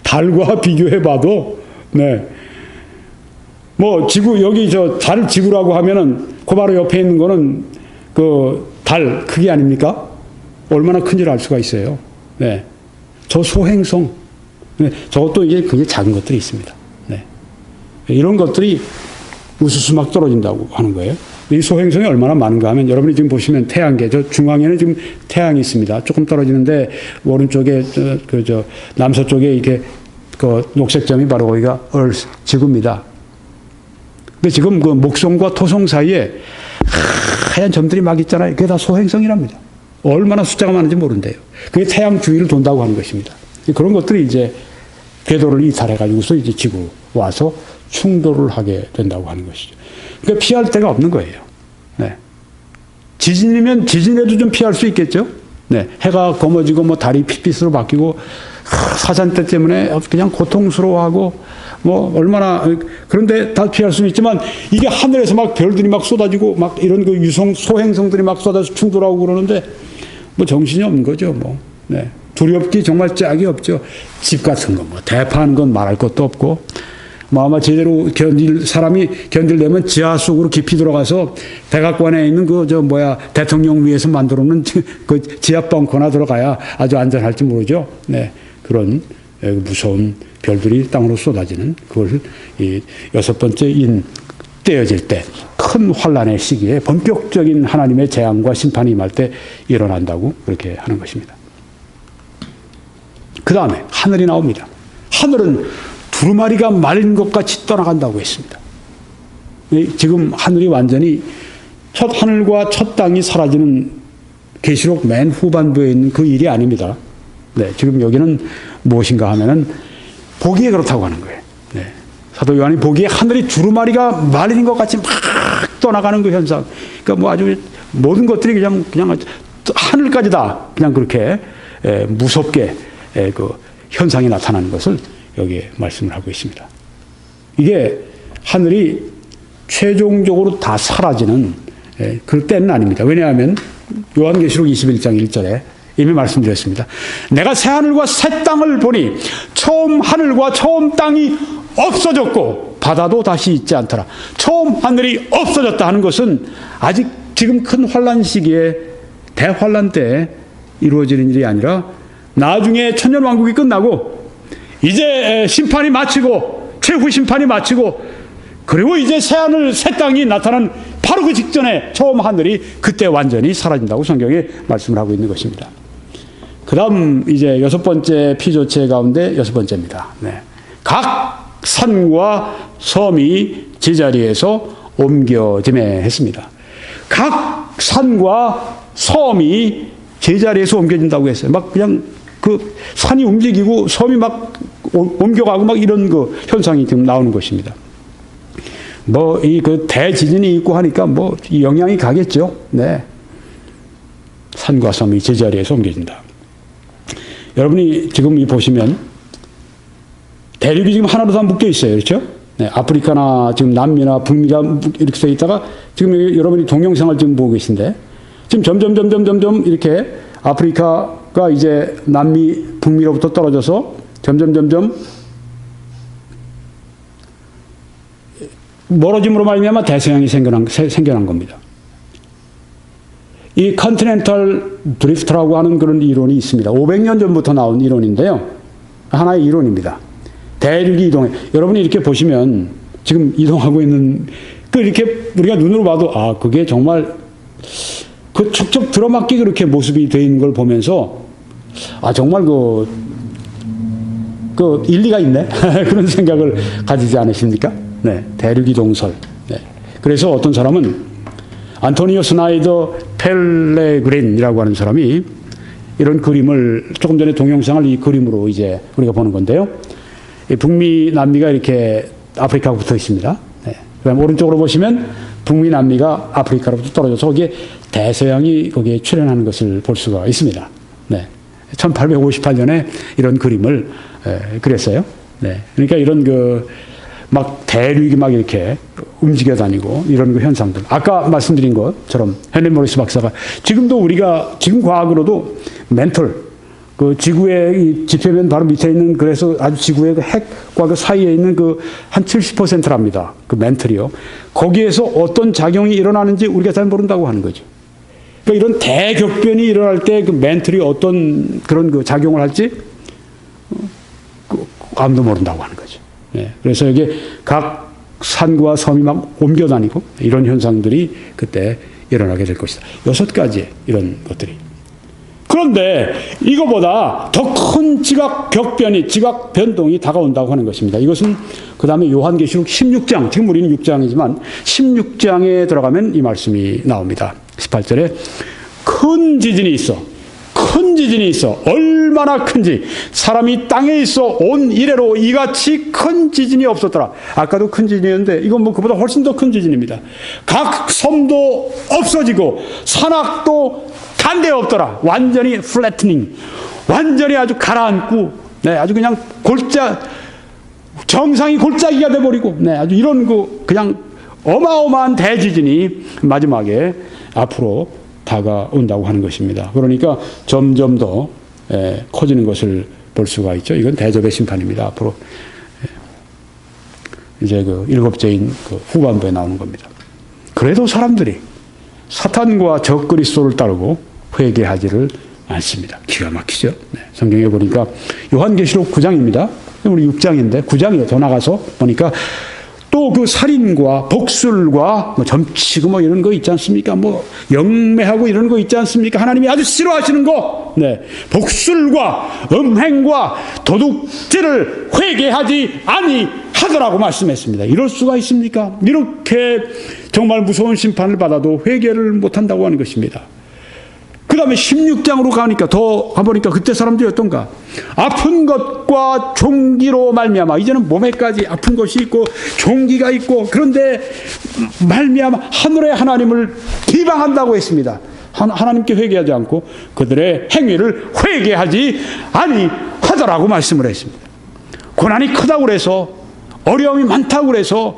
달과 비교해 봐도, 네. 뭐 지구 여기 달 지구라고 하면은 그 바로 옆에 있는 거는 달 크기 아닙니까? 얼마나 큰지를 알 수가 있어요. 네, 저 소행성, 네, 저것도 이제 굉장히 작은 것들이 있습니다. 네, 이런 것들이 우수수 막 떨어진다고 하는 거예요. 이 소행성이 얼마나 많은가 하면 여러분이 지금 보시면 태양계 저 중앙에는 지금 태양이 있습니다. 조금 떨어지는데 오른쪽에 남서쪽에 이렇게 녹색 점이 바로 거기가 Earth 지구입니다. 근데 지금 목성과 토성 사이에 하얀 점들이 막 있잖아요. 그게 다 소행성이랍니다. 얼마나 숫자가 많은지 모른대요. 그게 태양 주위를 돈다고 하는 것입니다. 그런 것들이 이제 궤도를 이탈해가지고서 이제 지구 와서 충돌을 하게 된다고 하는 것이죠. 그러니까 피할 데가 없는 거예요. 네. 지진이면 지진에도 좀 피할 수 있겠죠. 네. 해가 검어지고 뭐 달이 핏빛으로 바뀌고 사잔대 때문에 그냥 고통스러워하고 뭐 얼마나, 그런데 다 피할 수는 있지만 이게 하늘에서 막 별들이 막 쏟아지고 막 이런 소행성들이 막 쏟아져 충돌하고 그러는데 뭐 정신이 없는 거죠. 뭐. 네. 두렵기 정말 짝이 없죠. 집 같은 거 뭐 대파하는 건 말할 것도 없고 뭐 아마 제대로 사람이 견딜려면 지하 속으로 깊이 들어가서 백악관에 있는 대통령 위에서 만들어 놓은 그 지하 벙커나 들어가야 아주 안전할지 모르죠. 네. 그런 무서운 별들이 땅으로 쏟아지는 그걸 이 여섯 번째 떼어질 때 큰 환란의 시기에 본격적인 하나님의 재앙과 심판이 임할 때 일어난다고 그렇게 하는 것입니다. 그 다음에 하늘이 나옵니다. 하늘은 두루마리가 말린 것 같이 떠나간다고 했습니다. 지금 하늘이 완전히 첫 하늘과 첫 땅이 사라지는 계시록 맨 후반부에 있는 그 일이 아닙니다. 네, 지금 여기는 무엇인가 하면은 보기에 그렇다고 하는 거예요. 네. 사도 요한이 보기에 하늘이 두루마리가 말린 것 같이 막 떠나가는 그 현상. 그러니까 뭐 아주 모든 것들이 그냥 하늘까지 다 그냥 그렇게 무섭게 그 현상이 나타나는 것을 여기에 말씀을 하고 있습니다. 이게 하늘이 최종적으로 다 사라지는 그 때는 아닙니다. 왜냐하면 요한계시록 21장 1절에 이미 말씀드렸습니다. 내가 새 하늘과 새 땅을 보니 처음 하늘과 처음 땅이 없어졌고 바다도 다시 있지 않더라. 처음 하늘이 없어졌다 하는 것은 아직 지금 큰 환란 시기에 대환란 때 이루어지는 일이 아니라 나중에 천년왕국이 끝나고 이제 심판이 마치고 최후 심판이 마치고 그리고 이제 새 하늘 새 땅이 나타난 바로 바로 그 직전에 처음 하늘이 그때 완전히 사라진다고 성경에 말씀을 하고 있는 것입니다. 그 다음 이제 여섯 번째 피조체 가운데 여섯 번째입니다. 네. 각 산과 섬이 제자리에서 옮겨짐에 했습니다. 각 산과 섬이 제자리에서 옮겨진다고 했어요. 막 그냥 그 산이 움직이고 섬이 막 옮겨가고 막 이런 그 현상이 지금 나오는 것입니다. 뭐 이 그 대지진이 있고 하니까 뭐 영향이 가겠죠. 네. 산과 섬이 제자리에서 옮겨진다. 여러분이 지금 이 보시면 대륙이 지금 하나로 다 묶여 있어요. 그렇죠? 네, 아프리카나 지금 남미나 북미가 이렇게 써 있다가 지금 여러분이 동영상을 지금 보고 계신데 지금 점점 이렇게 아프리카가 이제 남미, 북미로부터 떨어져서 점점 멀어짐으로 말미암아 대서양이 생겨난 겁니다. 이 컨티넨탈 드리프트라고 하는 그런 이론이 있습니다. 500년 전부터 나온 이론인데요. 하나의 이론입니다. 대륙이 이동해. 여러분이 이렇게 보시면 지금 이동하고 있는 그 이렇게 우리가 눈으로 봐도 아 그게 정말 그 척척 들어맞게 그렇게 모습이 되어 있는 걸 보면서 아 정말 그 일리가 있네 그런 생각을 가지지 않으십니까? 네, 대륙 이동설. 네. 그래서 어떤 사람은 안토니오 스나이더 펠레그린이라고 하는 사람이 이런 그림을 조금 전에 동영상을 이 그림으로 이제 우리가 보는 건데요. 북미, 남미가 이렇게 아프리카가 붙어 있습니다. 네. 그다음 오른쪽으로 보시면 북미, 남미가 아프리카로부터 떨어져서 거기에 대서양이 거기에 출현하는 것을 볼 수가 있습니다. 네. 1858년에 이런 그림을 그렸어요. 네. 그러니까 이런 막 대륙이 막 이렇게 움직여 다니고 이런 그 현상들. 아까 말씀드린 것처럼 헨리 모리스 박사가 지금도 우리가 지금 과학으로도 멘털 그 지구의 이 지표면 바로 밑에 있는 그래서 아주 지구의 그 핵과 그 사이에 있는 그 한 70%랍니다. 그 멘털이요. 거기에서 어떤 작용이 일어나는지 우리가 잘 모른다고 하는 거죠. 그러니까 이런 대격변이 일어날 때 그 멘털이 어떤 그런 그 작용을 할지 아무도 모른다고 하는 거죠. 네. 그래서 이게 각 산과 섬이 막 옮겨 다니고 이런 현상들이 그때 일어나게 될 것이다. 6가지의 이런 것들이. 그런데 이거보다 더 큰 지각 격변이, 지각 변동이 다가온다고 하는 것입니다. 이것은 그 다음에 요한계시록 16장, 지금 우리는 6장이지만 16장에 들어가면 이 말씀이 나옵니다. 18절에 큰 지진이 있어. 큰 지진이 있어. 얼마나 큰지 사람이 땅에 있어 온 이래로 이같이 큰 지진이 없었더라. 아까도 큰 지진이었는데 이건 뭐 그보다 훨씬 더 큰 지진입니다. 각 섬도 없어지고 산악도 단데 없더라. 완전히 플래트닝. 완전히 아주 가라앉고 네, 아주 그냥 정상이 골짜기가 돼버리고 네, 아주 이런 그냥 어마어마한 대지진이 마지막에 앞으로 다가온다고 하는 것입니다. 그러니까 점점 더 커지는 것을 볼 수가 있죠. 이건 대접의 심판입니다. 앞으로 이제 그 일곱째인 그 후반부에 나오는 겁니다. 그래도 사람들이 사탄과 적그리스도를 따르고 회개하지를 않습니다. 기가 막히죠. 네. 성경에 보니까 요한계시록 9장입니다. 우리 6장인데 9장이에요. 더 나가서 보니까 또 그 살인과 복술과 뭐 점치고 뭐 이런 거 있지 않습니까? 뭐 영매하고 이런 거 있지 않습니까? 하나님이 아주 싫어하시는 거. 네. 복술과 음행과 도둑질을 회개하지 아니하더라고 말씀했습니다. 이럴 수가 있습니까? 이렇게 정말 무서운 심판을 받아도 회개를 못한다고 하는 것입니다. 그 다음에 16장으로 더 가보니까 그때 사람들이 어떤가? 아픈 것과 종기로 말미암아 이제는 몸에까지 아픈 것이 있고 종기가 있고 그런데 말미암아 하늘의 하나님을 비방한다고 했습니다. 하나님께 회개하지 않고 그들의 행위를 회개하지 아니하더라고 말씀을 했습니다. 고난이 크다고 그래서 어려움이 많다고 그래서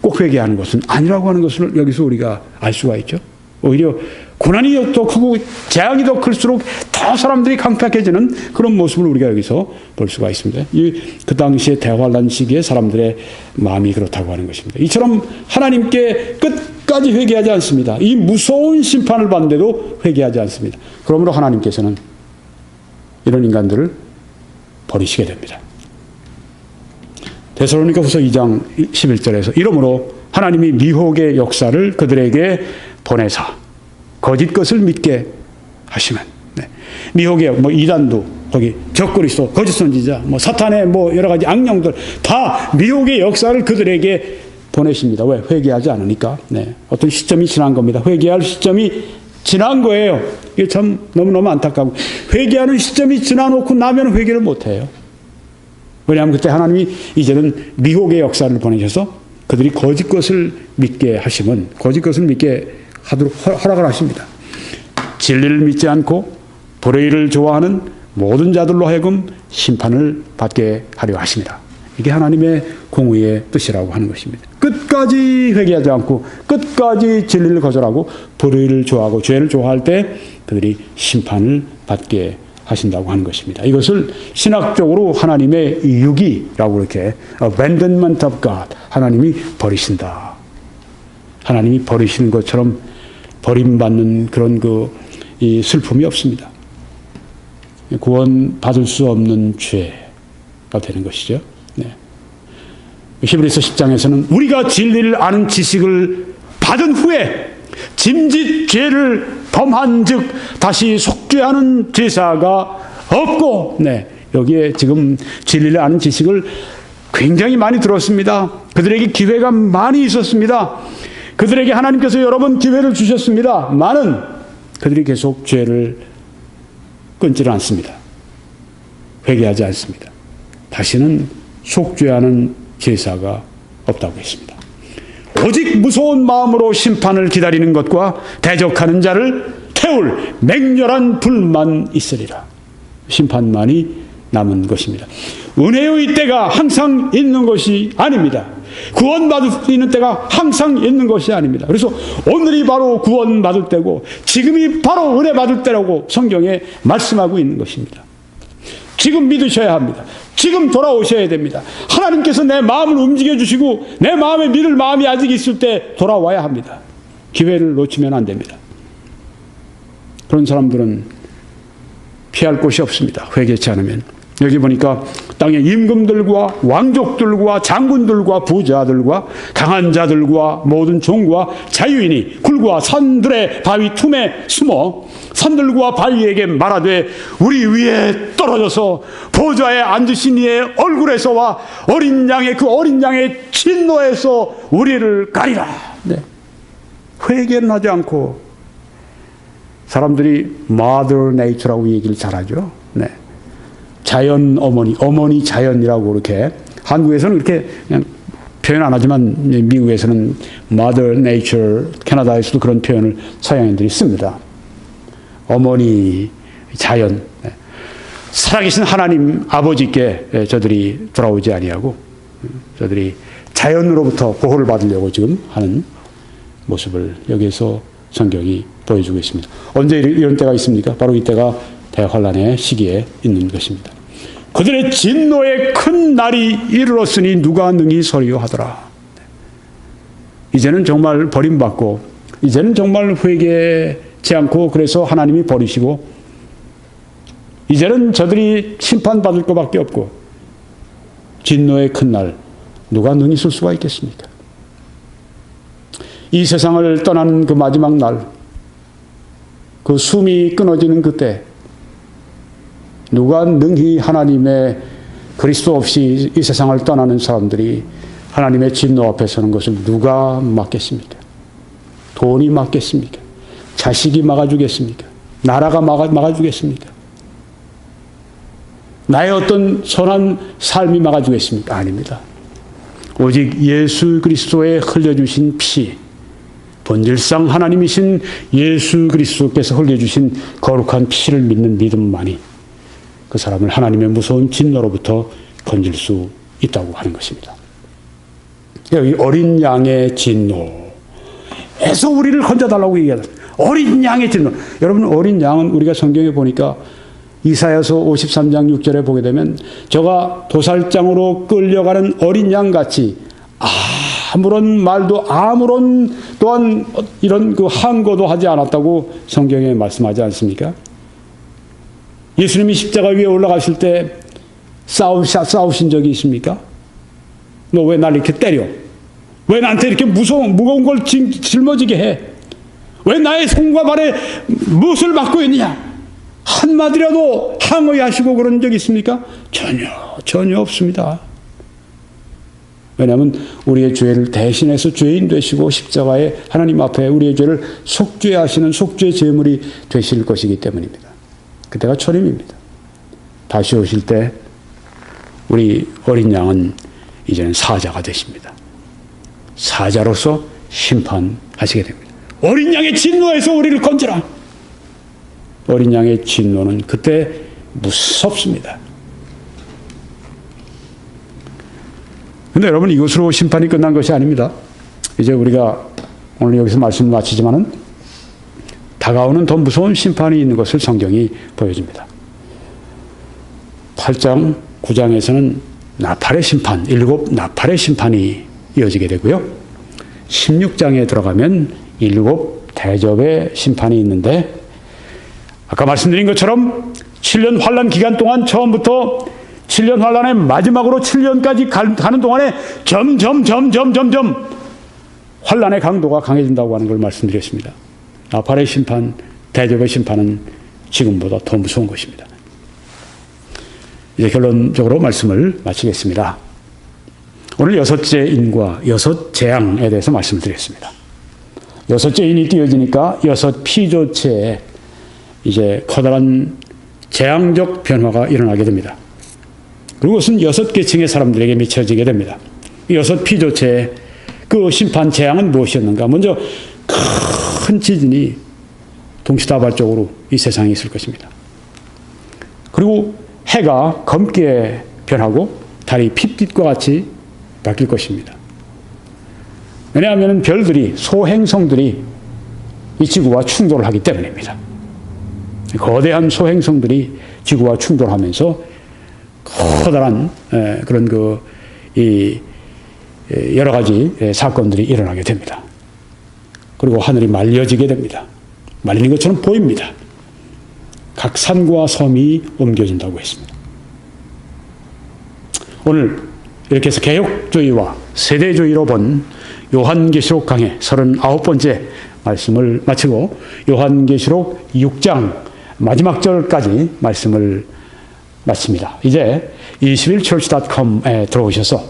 꼭 회개하는 것은 아니라고 하는 것을 여기서 우리가 알 수가 있죠. 오히려 고난이 더 크고 재앙이 더 클수록 더 사람들이 강팍해지는 그런 모습을 우리가 여기서 볼 수가 있습니다. 그 당시에 대환란 시기에 사람들의 마음이 그렇다고 하는 것입니다. 이처럼 하나님께 끝까지 회개하지 않습니다. 이 무서운 심판을 받는데도 회개하지 않습니다. 그러므로 하나님께서는 이런 인간들을 버리시게 됩니다. 데살로니가후서 2장 11절에서 이러므로 하나님이 미혹의 역사를 그들에게 보내사 거짓 것을 믿게 하시면, 미혹의 이단도, 거기 적그리스도, 거짓 선지자, 사탄의 여러 가지 악령들 다 미혹의 역사를 그들에게 보내십니다. 왜? 회개하지 않으니까. 어떤 시점이 지난 겁니다. 회개할 시점이 지난 거예요. 이게 참 너무너무 안타깝고, 회개하는 시점이 지나놓고 나면 회개를 못해요. 왜냐하면 그때 하나님이 이제는 미혹의 역사를 보내셔서 그들이 거짓 것을 믿게 하시면, 거짓 것을 믿게 하도록 허락을 하십니다. 진리를 믿지 않고 불의를 좋아하는 모든 자들로 하여금 심판을 받게 하려 하십니다. 이게 하나님의 공의의 뜻이라고 하는 것입니다. 끝까지 회개하지 않고 끝까지 진리를 거절하고 불의를 좋아하고 죄를 좋아할 때 그들이 심판을 받게 하신다고 하는 것입니다. 이것을 신학적으로 하나님의 유기라고 이렇게 abandonment of God, 하나님이 버리신다. 하나님이 버리시는 것처럼 버림받는 그런 이 슬픔이 없습니다. 구원받을 수 없는 죄가 되는 것이죠. 히브리서 10장에서는 우리가 진리를 아는 지식을 받은 후에 짐짓 죄를 범한 즉 다시 속죄하는 제사가 없고, 여기에 지금 진리를 아는 지식을 굉장히 많이 들었습니다. 그들에게 기회가 많이 있었습니다. 그들에게 하나님께서 여러 번 기회를 주셨습니다. 많은 그들이 계속 죄를 끊지를 않습니다. 회개하지 않습니다. 다시는 속죄하는 제사가 없다고 했습니다. 오직 무서운 마음으로 심판을 기다리는 것과 대적하는 자를 태울 맹렬한 불만 있으리라. 심판만이 남은 것입니다. 은혜의 때가 항상 있는 것이 아닙니다. 구원받을 수 있는 때가 항상 있는 것이 아닙니다. 그래서 오늘이 바로 구원받을 때고 지금이 바로 은혜 받을 때라고 성경에 말씀하고 있는 것입니다. 지금 믿으셔야 합니다. 지금 돌아오셔야 됩니다. 하나님께서 내 마음을 움직여 주시고 내 마음에 믿을 마음이 아직 있을 때 돌아와야 합니다. 기회를 놓치면 안 됩니다. 그런 사람들은 피할 곳이 없습니다. 회개치 않으면. 여기 보니까 땅의 임금들과 왕족들과 장군들과 부자들과 강한 자들과 모든 종과 자유인이 굴과 산들의 바위 틈에 숨어 산들과 바위에게 말하되 우리 위에 떨어져서 보좌에 앉으신 이의 얼굴에서와 어린 양의 그 어린 양의 진노에서 우리를 가리라. 회개는 하지 않고 사람들이 mother nature라고 얘기를 잘하죠. 자연 어머니 자연이라고 이렇게 한국에서는 이렇게 그냥 표현 안 하지만 미국에서는 mother nature, 캐나다에서도 그런 표현을 서양인들이 씁니다. 어머니 자연, 살아계신 하나님 아버지께 저들이 돌아오지 아니하고 저들이 자연으로부터 보호를 받으려고 지금 하는 모습을 여기에서 성경이 보여주고 있습니다. 언제 이런 때가 있습니까? 바로 이때가 대환란의 시기에 있는 것입니다. 그들의 진노의 큰 날이 이르렀으니 누가 능히 서리요 하더라. 이제는 정말 버림받고 이제는 정말 회개치 않고 그래서 하나님이 버리시고 이제는 저들이 심판받을 것밖에 없고 진노의 큰 날 누가 능히 설 수가 있겠습니까? 이 세상을 떠나는 그 마지막 날, 그 숨이 끊어지는 그때 누가 능히 하나님의 그리스도 없이 이 세상을 떠나는 사람들이 하나님의 진노 앞에 서는 것을 누가 막겠습니까? 돈이 막겠습니까? 자식이 막아주겠습니까? 나라가 막아주겠습니까? 나의 어떤 선한 삶이 막아주겠습니까? 아닙니다. 오직 예수 그리스도의 흘려주신 피, 본질상 하나님이신 예수 그리스도께서 흘려주신 거룩한 피를 믿는 믿음만이 그 사람을 하나님의 무서운 진노로부터 건질 수 있다고 하는 것입니다. 여기 어린 양의 진노에서 우리를 건져달라고 얘기하다. 어린 양의 진노. 여러분, 어린 양은 우리가 성경에 보니까 이사야서 53장 6절에 보게 되면 저가 도살장으로 끌려가는 어린 양같이 아무런 말도 아무런 또한 이런 그 항거도 하지 않았다고 성경에 말씀하지 않습니까? 예수님이 십자가 위에 올라가실 때 싸우신 적이 있습니까? 너 왜 날 이렇게 때려? 왜 나한테 이렇게 무거운 걸 짊어지게 해? 왜 나의 손과 발에 무엇을 맡고 있느냐? 한마디라도 항의하시고 그런 적 있습니까? 전혀 없습니다. 왜냐하면 우리의 죄를 대신해서 죄인 되시고 십자가에 하나님 앞에 우리의 죄를 속죄하시는 속죄 제물이 되실 것이기 때문입니다. 그때가 초림입니다. 다시 오실 때 우리 어린 양은 이제는 사자가 되십니다. 사자로서 심판하시게 됩니다. 어린 양의 진노에서 우리를 건져라. 어린 양의 진노는 그때 무섭습니다. 그런데 여러분, 이것으로 심판이 끝난 것이 아닙니다. 이제 우리가 오늘 여기서 말씀을 마치지만은 다가오는 더 무서운 심판이 있는 것을 성경이 보여줍니다. 8장, 9장에서는 나팔의 심판, 7 나팔의 심판이 이어지게 되고요. 16장에 들어가면 7 대접의 심판이 있는데, 아까 말씀드린 것처럼 7년 환란 기간 동안 처음부터 7년 환란의 마지막으로 7년까지 가는 동안에 점점 환란의 강도가 강해진다고 하는 걸 말씀드렸습니다. 나팔의 심판, 대접의 심판은 지금보다 더 무서운 것입니다. 이제 결론적으로 말씀을 마치겠습니다. 오늘 6째 인과 6 재앙에 대해서 말씀드렸습니다. 6째 인이 띄어지니까 6 피조체에 이제 커다란 재앙적 변화가 일어나게 됩니다. 그리고 그것은 6계층의 사람들에게 미쳐지게 됩니다. 6 피조체의 그 심판 재앙은 무엇이었는가? 먼저 큰 지진이 동시다발적으로 이 세상에 있을 것입니다. 그리고 해가 검게 변하고 달이 핏빛과 같이 바뀔 것입니다. 왜냐하면 별들이, 소행성들이 이 지구와 충돌을 하기 때문입니다. 거대한 소행성들이 지구와 충돌하면서 커다란 그런 여러 가지 사건들이 일어나게 됩니다. 그리고 하늘이 말려지게 됩니다. 말리는 것처럼 보입니다. 각 산과 섬이 옮겨진다고 했습니다. 오늘 이렇게 해서 개혁주의와 세대주의로 본 요한계시록 강의 39번째 말씀을 마치고 요한계시록 6장 마지막 절까지 말씀을 마칩니다. 이제 21church.com에 들어오셔서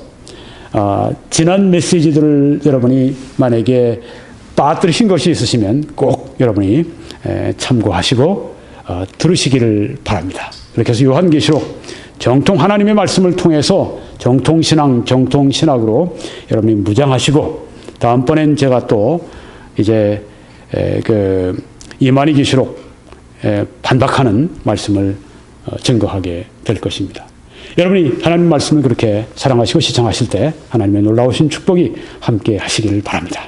지난 메시지들을 여러분이 만약에 빠뜨리신 것이 있으시면 꼭 여러분이 참고하시고 들으시기를 바랍니다. 그렇게 해서 요한계시록 정통 하나님의 말씀을 통해서 정통신앙, 정통신학으로 여러분이 무장하시고, 다음번엔 제가 또 이제 이만희 계시록 반박하는 말씀을 증거하게 될 것입니다. 여러분이 하나님 말씀을 그렇게 사랑하시고 시청하실 때 하나님의 놀라우신 축복이 함께 하시기를 바랍니다.